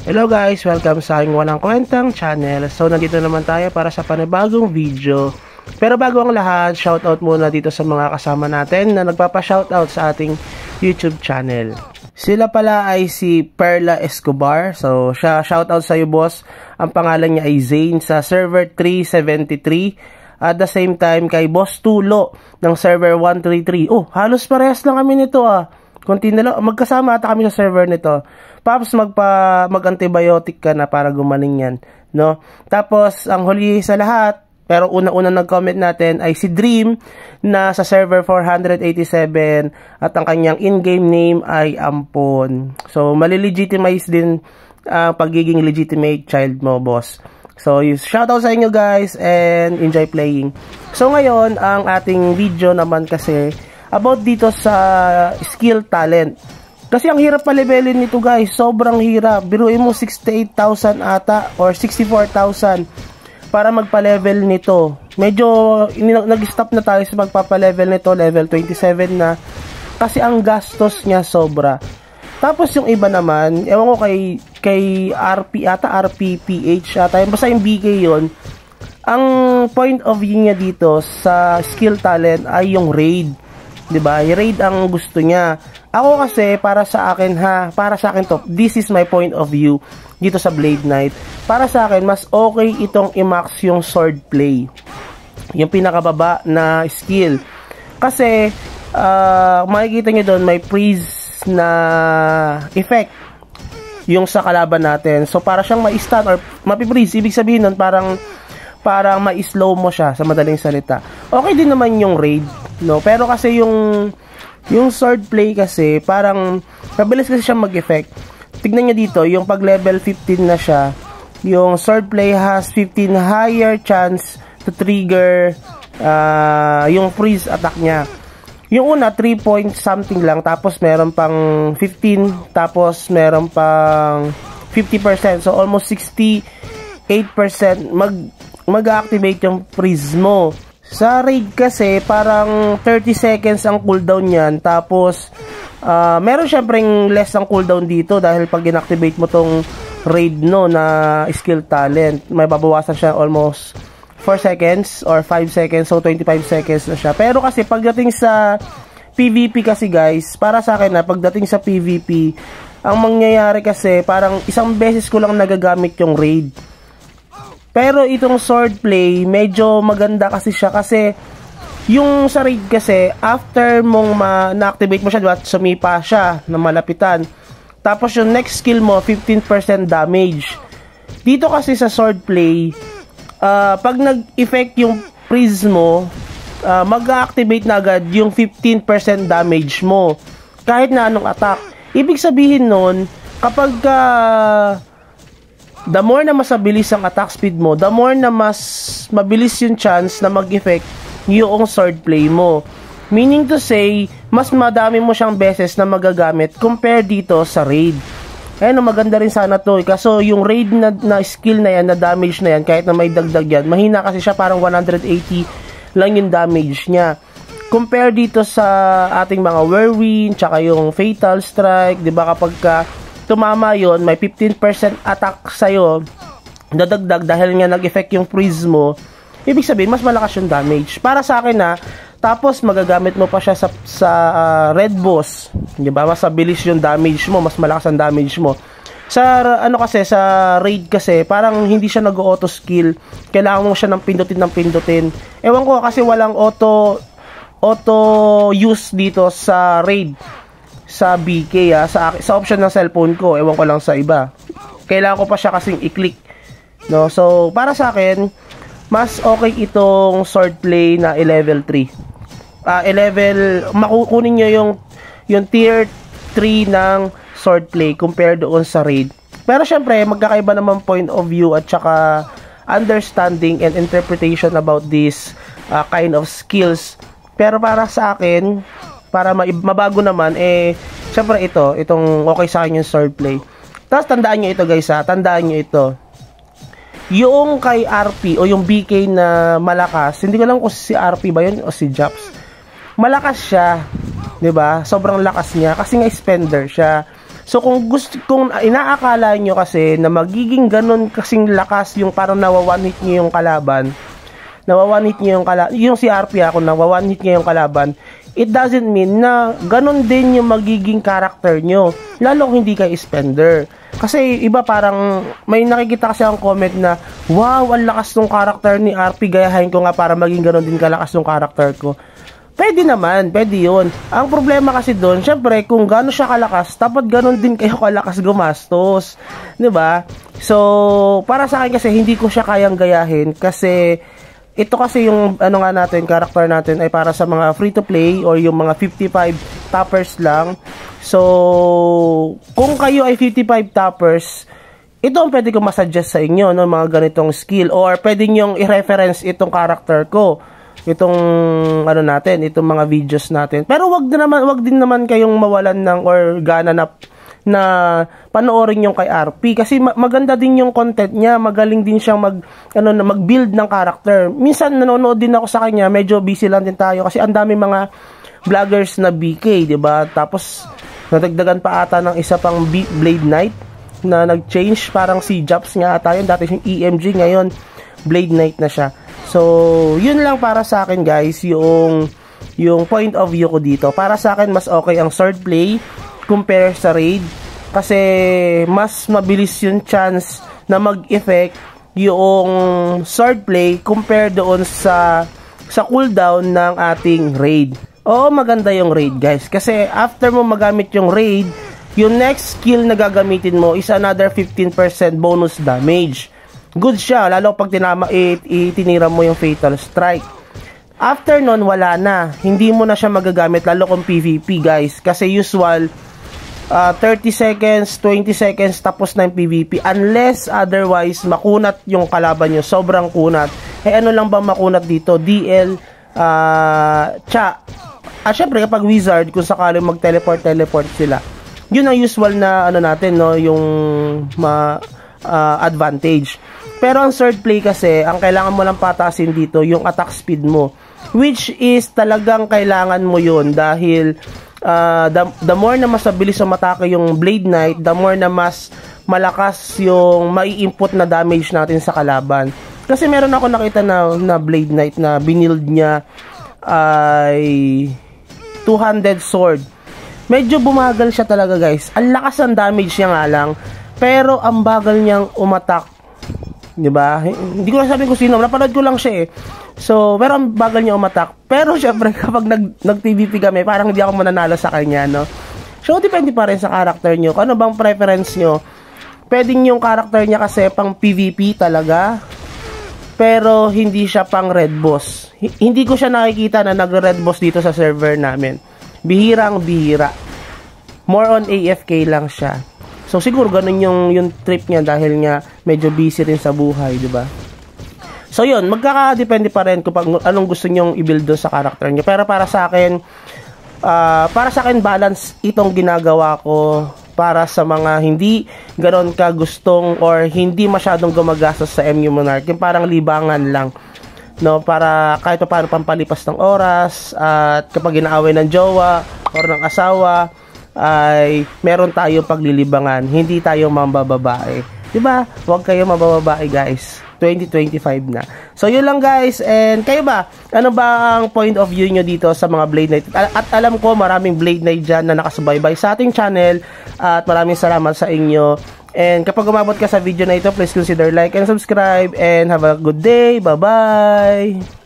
Hello guys! Welcome sa aking walang kwentang channel. So, nandito naman tayo para sa panibagong video. Pero bago ang lahat, shoutout muna dito sa mga kasama natin na nagpapa-shoutout sa ating YouTube channel. Sila pala ay si Perla Escobar. So, shoutout sa iyo boss. Ang pangalan niya ay Zane sa server 373. At the same time kay Boss Tulo ng server 133. Oh, halos parehas lang kami nito ah. Kunti na lang, magkasama ata kami sa server nito. Paps, mag-antibiotic ka na para gumaling yan, no? Tapos, ang huli sa lahat, pero una-una nag-comment natin ay si Dream na sa server 487 at ang kanyang in-game name ay Ampon. So, malilegitimize din pagiging legitimate child mo, boss. So, shoutout sa inyo guys and enjoy playing. So, ngayon, ang ating video naman kasi about dito sa skill talent. Kasi ang hirap pa-levelin nito guys. Sobrang hirap. Biruin mo 68,000 ata or 64,000 para magpa-level nito. Medyo nag-stop na tayo sa magpapa-level nito. Level 27 na. Kasi ang gastos niya sobra. Tapos yung iba naman, ewan ko kay RP ata, RPPH ata. Basta yung BK yun. Ang point of view niya dito sa skill talent ay yung raid. Diba? I-raid ang gusto niya. Ako kasi, para sa akin to, this is my point of view dito sa Blade Knight. Para sa akin, mas okay itong i-max yung sword play. Yung pinakababa na skill. Kasi, makikita nyo doon, may freeze na effect yung sa kalaban natin. So, para siyang ma-stun or mapi-freeze. Ibig sabihin nun, parang ma-slow mo siya sa madaling salita. Okay din naman yung raid, no? Pero kasi yung sword play kasi parang mabilis kasi siya mag-effect. Tignan niyo dito, yung pag level 15 na siya, yung sword play has 15 higher chance to trigger yung freeze attack niya. Yung una 3 point something lang, tapos meron pang 15, tapos meron pang 50%. So almost 68% mag-activate yung freeze mo. Sa raid kasi, parang 30 seconds ang cooldown niyan. Tapos, meron syempreng less ang cooldown dito dahil pag inactivate mo tong raid no na skill talent, may babawasan siya almost 4 seconds or 5 seconds. So, 25 seconds na siya. Pero kasi, pagdating sa PvP kasi guys, para sa akin na, pagdating sa PvP, ang mangyayari kasi, parang isang beses ko lang nagagamit yung raid. Pero itong sword play, medyo maganda kasi siya kasi yung sa raid kasi, after mong na-activate mo siya, diba? Sumipa siya na malapitan. Tapos yung next skill mo, 15% damage. Dito kasi sa sword play, pag nag-effect yung freeze mo, mag-activate na agad yung 15% damage mo. Kahit na anong attack. Ibig sabihin nun, kapag the more na mas mabilis ang attack speed mo, the more na mas mabilis yung chance na mag-effect yung sword play mo. Meaning to say, mas madami mo siyang beses na magagamit compare dito sa raid. Ayun, maganda rin sana to. Kaso yung raid na skill na yan, na damage na yan, kahit na may dagdag yan, mahina kasi siya, parang 180 lang yung damage niya. Compare dito sa ating mga whirlwind, tsaka yung fatal strike, di ba kapag tumama yon, may 15% attack sa'yo, dadagdag dahil nga nag-effect yung freeze mo, ibig sabihin, mas malakas yung damage. Para sa akin na, tapos magagamit mo pa siya sa red boss, diba? Mas mabilis yung damage mo, mas malakas ang damage mo. Sa, sa raid kasi, parang hindi siya nag-auto skill, kailangan mo siya ng pindutin. Ewan ko, kasi walang auto use dito sa raid. Sa BK sa option ng cellphone ko, ewan ko lang sa iba. Kailangan ko pa siya kasing i-click. No? So, para sa akin, mas okay itong sword play na level 3. Makukunin nyo yung tier 3 ng sword play compared doon sa raid. Pero syempre, magkakaiba naman point of view at saka understanding and interpretation about this kind of skills. Pero para sa akin, para mabago naman, syempre itong okay sa akin yung sword play. Tapos tandaan nyo ito guys tandaan nyo ito. Yung kay RP o yung BK na malakas, hindi ko lang kung si RP ba yun o si Japs. Malakas siya, 'di ba? Sobrang lakas niya kasi nga spender siya. So kung inaakala nyo kasi na magiging ganun kasing lakas yung parang nawawanhit nyo yung kalaban, yung si RP ako, nawawanhit nyo yung kalaban, it doesn't mean na ganun din yung magiging character nyo, lalo kung hindi kayo spender. Kasi iba parang may nakikita kasi ang comment na, wow, ang lakas ng character ni RP, gayahin ko nga para maging ganun din kalakas ng character ko. Pwede naman, pwede yun. Ang problema kasi doon, syempre, kung gano'n siya kalakas, dapat gano'n din kayo kalakas gumastos. 'Di ba? So, para sa akin kasi, hindi ko siya kayang gayahin kasi ito kasi yung ano nga natin, character natin ay para sa mga free to play or yung mga 55 toppers lang. So, kung kayo ay 55 toppers, ito ang pwede ko masuggest sa inyo, no, mga ganitong skill, or pwede nyong i-reference itong character ko, itong ano natin, itong mga videos natin. Pero wag din naman kayong mawalan ng or gana na panoorin yung kay RP kasi maganda din yung content niya, magaling din siyang mag-build ng character. Minsan nanonood din ako sa kanya, medyo busy lang din tayo kasi ang dami mga vloggers na BK, 'di ba? Tapos nadagdagan pa ata ng isa pang Blade Knight na nag-change, parang si Japs nga ata yun, dati yung EMG, ngayon Blade Knight na siya. So, yun lang para sa akin guys, yung point of view ko dito. Para sa akin, mas okay ang sword play compare sa raid. Kasi, mas mabilis yung chance na mag-effect yung sword play compare doon sa cooldown ng ating raid. Oo, maganda yung raid guys. Kasi, after mo magamit yung raid, yung next skill na gagamitin mo is another 15% bonus damage. Good siya, lalo pag tinira mo yung Fatal Strike. After nun, wala na. Hindi mo na siya magagamit, lalo kung PvP, guys. Kasi usual, 30 seconds, 20 seconds, tapos na yung PvP. Unless, otherwise, makunat yung kalaban nyo. Sobrang kunat. Eh, ano lang ba makunat dito? DL, syempre, kapag wizard, kung sakaling mag-teleport sila. Yun ang usual na, ano natin, no? Yung advantage. Pero ang sword play kasi, ang kailangan mo lang patasin dito, yung attack speed mo. Which is talagang kailangan mo yun dahil the more na mas mabilis umatake yung Blade Knight, the more na mas malakas yung mai-input na damage natin sa kalaban. Kasi meron ako nakita na Blade Knight na binild niya ay 200 sword. Medyo bumagal siya talaga guys. Ang lakas ng damage niya nga lang, pero ang bagal niyang umatak. 'Di ba? Hindi ko na sabihin kung sino, napanood ko lang siya eh. So, pero ang bagal niya umatak. Pero syempre kapag nag-PvP kami, parang hindi ako mananalo sa kanya, no. So, depende pa rin sa character niyo. Ano bang preference niyo? Pwedeng yung character niya kasi pang PvP talaga, pero hindi siya pang red boss. Hindi ko siya nakikita na nagre-red boss dito sa server namin. Bihirang bihira. More on AFK lang siya. So siguro ganun yung trip niya dahil nga medyo busy rin sa buhay, 'di ba? So yun, magkakadepende pa rin kung anong gusto nyong i-build doon sa character niyo. Pero para sa akin balance itong ginagawa ko para sa mga hindi ganoon ka gustong or hindi masyadong gumagastos sa MU Monarch, yung parang libangan lang, no, para kahit pa paano pampalipas ng oras, at kapag inaaway ng jowa or ng asawa ay meron tayo paglilibangan, hindi tayo mambababae, 'di ba? Huwag kayo mabababae guys. 2025 na. So yun lang guys, and kayo ba? Ano ba ang point of view nyo dito sa mga Blade Knight? At alam ko maraming Blade Knight dyan na nakasubaybay sa ating channel, at maraming salamat sa inyo. And kapag umabot ka sa video na ito, please consider like and subscribe, and have a good day. Bye bye.